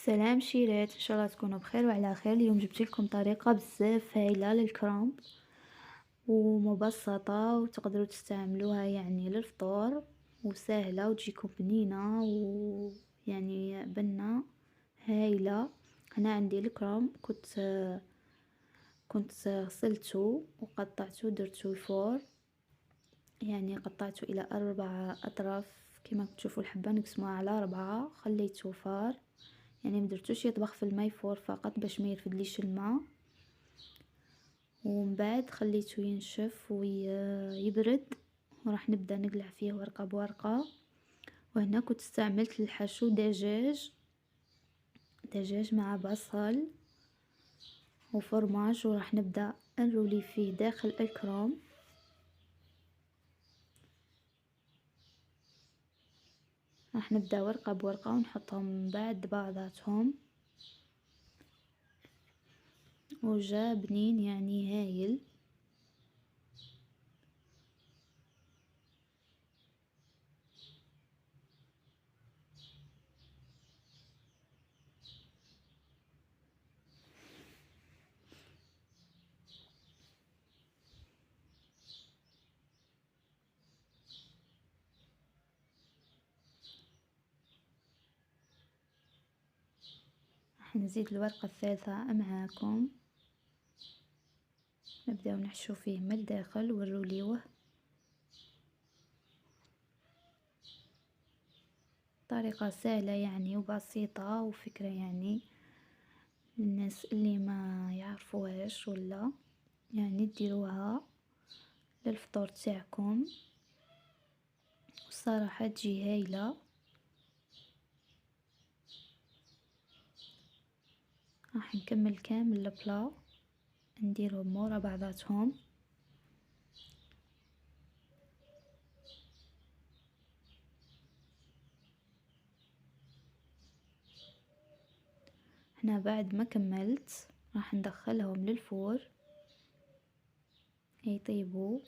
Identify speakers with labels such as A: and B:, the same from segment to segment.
A: سلام شيرات، ان شاء الله تكونوا بخير وعلى خير. اليوم جبت لكم طريقه بزاف هايله للكرامب ومبسطه وتقدروا تستعملوها يعني للفطور، وسهله وتجيكم بنينه ويعني بنه هايله. هنا عندي الكرامب، كنت غسلته وقطعته درته الفور، يعني قطعته الى 4 اطراف كما تشوفوا الحبه نقسموها على 4، خليته فار يعني مدرتوش يطبخ في الماء فور فقط باش ما يرفدليش الماء، ومن بعد خليته ينشف ويبرد وراح نبدا نقلع فيه ورقه بورقه. وهنا كنت استعملت للحشو دجاج مع بصل وفرماج، وراح نبدا نرولي فيه داخل الكروم. راح نبدا ورقه بورقه ونحطهم من بعد بعضاتهم، وجا بنين يعني هايل. راح نزيد الورقة الثالثة معاكم، نبداو نحشو فيه من الداخل ونروليوه. طريقة سهلة يعني وبسيطة وفكرة يعني للناس اللي ما يعرفوهاش، ولا يعني ديروها للفطور تاعكم، والصراحة تجي هايلة. راح نكمل كامل البلا نديرهم مورا بعضاتهم. هنا بعد ما كملت راح ندخلهم للفور يطيبوا.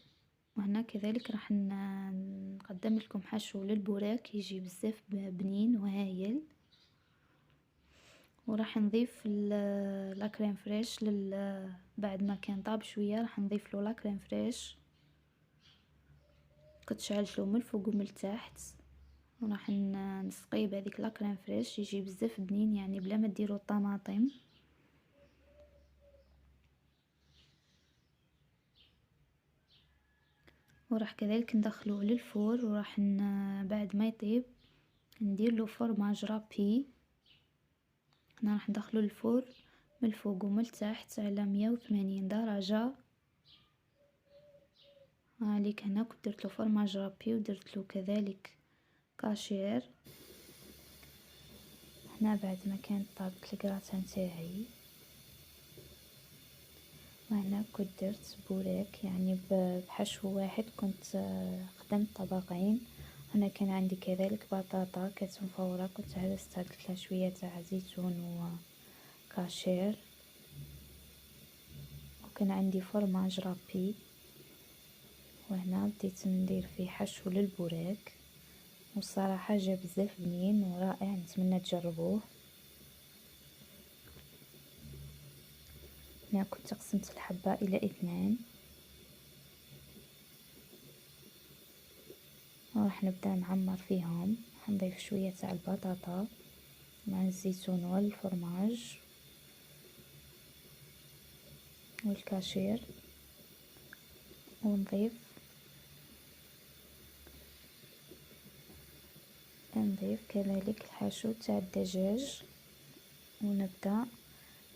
A: وهنا كذلك راح نقدم لكم حشو للبوراك يجي بزاف بنين وهايل. وراح نضيف لاكريم فريش بعد ما كان طاب شويه راح نضيف له لاكريم فريش، كنت شعلته من الفوق ومن التحت، وراح نسقيه بهذيك لاكريم فريش يجي بزاف بنين يعني بلا ما ديروا الطماطم. وراح كذلك ندخلوه للفور، وراح بعد ما يطيب ندير له فرماج رابي. هنا راح ندخلو الفور من الفوق ومن التحت على 180 درجة. هاليك هنا كنت درت له فرماج رابي ودرت له كذلك كاشير. هنا بعد ما كانت طابت الكراتان تاعي، وهنا كنت درت بوراك يعني بحشو واحد، كنت خدمت طبقين. هنا كان عندي كذلك بطاطا كانت مفورة، كنت هرستها درت لها شوية تاع زيتون وكاشير، وكان عندي فرماج رابي. وهنا بديت ندير فيه حشو للبوراك، والصراحة جا بزاف بنين ورائع، نتمنى تجربوه. هنا كنت قسمت الحبة الى 2، وراح نبدا نعمر فيهم. نضيف شوية تاع البطاطا مع الزيتون والفرماج والكاشير، ونضيف كذلك الحشو تاع الدجاج، ونبدا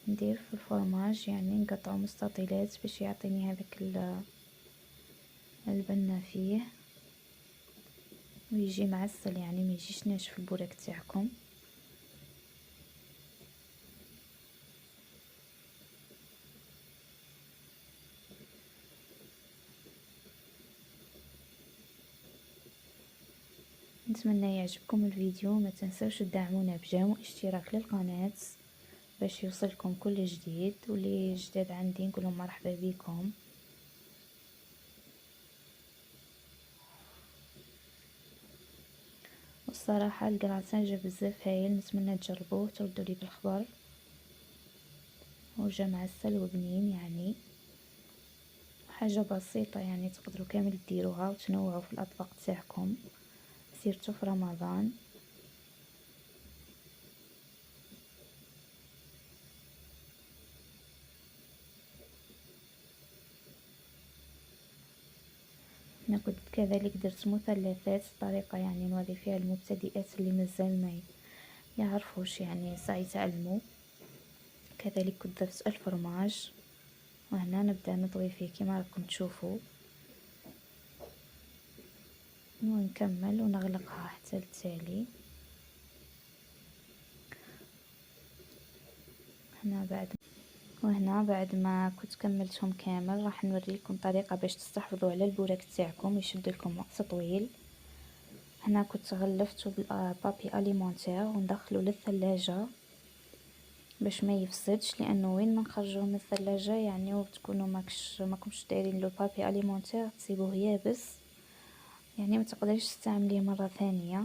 A: ندير في الفرماج يعني نقطعه مستطيلات باش يعطيني هذاك البنة فيه ويجي معسل يعني ما يجيش ناشف البوراك تاعكم. نتمنى يعجبكم الفيديو، ما تنسوش تدعمونا بجيم واشتراك للقناة باش يوصلكم كل جديد، واللي جداد عندي نقولهم مرحبا بكم. الصراحه الكراسان جا بزاف هايل، نتمنى تجربوه تردوا لي بالخبر. وجا معسل وبنين يعني، حاجه بسيطه يعني تقدروا كامل ديروها وتنوعوا في الاطباق تاعكم سيرتو في رمضان. انا كنت كذلك درت مثلثات، طريقه يعني نوري فيها المبتدئات اللي مازال ما يعرفوش يعني ساعة يتعلموا. كذلك كنت درت الفرماج، وهنا نبدا نطوي فيه كما راكم تشوفوا، ونكمل ونغلقها حتى التالي. وهنا بعد ما كنت كملتهم كامل راح نوريكم طريقه باش تستحفظوا على البوراك تاعكم يشد لكم وقت طويل. هنا كنت غلفته بالبابي اليمونتير وندخله للثلاجه باش ما يفسدش، لانه وين ما نخرجوه من الثلاجه يعني وتكونوا ماكمش دايرين له بابي اليمونتير تسيبوه يابس يعني ما تقدريش تستعمليه مره ثانيه.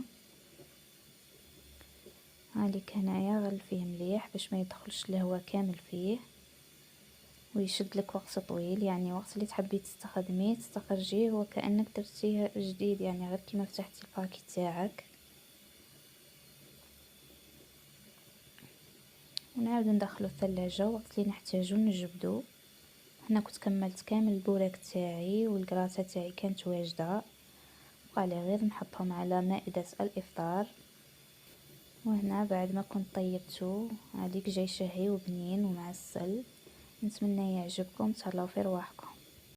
A: هاليك هنايا غلفيه مليح باش ما يدخلش الهواء كامل فيه ويشد لك وقت طويل، يعني وقت اللي تحبي تستخدميه تستخرجيه وكأنك درتيه جديد، يعني غير كيما فتحتي الباكي تاعك. ونعاود ندخلو الثلاجة وقت اللي نحتاجو نجبدو. هنا كنت كملت كامل البوراك تاعي والكراسة تاعي كانت واجدة، بقالي غير نحطهم على مائدة الافطار. وهنا بعد ما كنت طيبته هذيك جاي شهي وبنين ومعسل. نتمنى يعجبكم، تهلاو في رواحكم.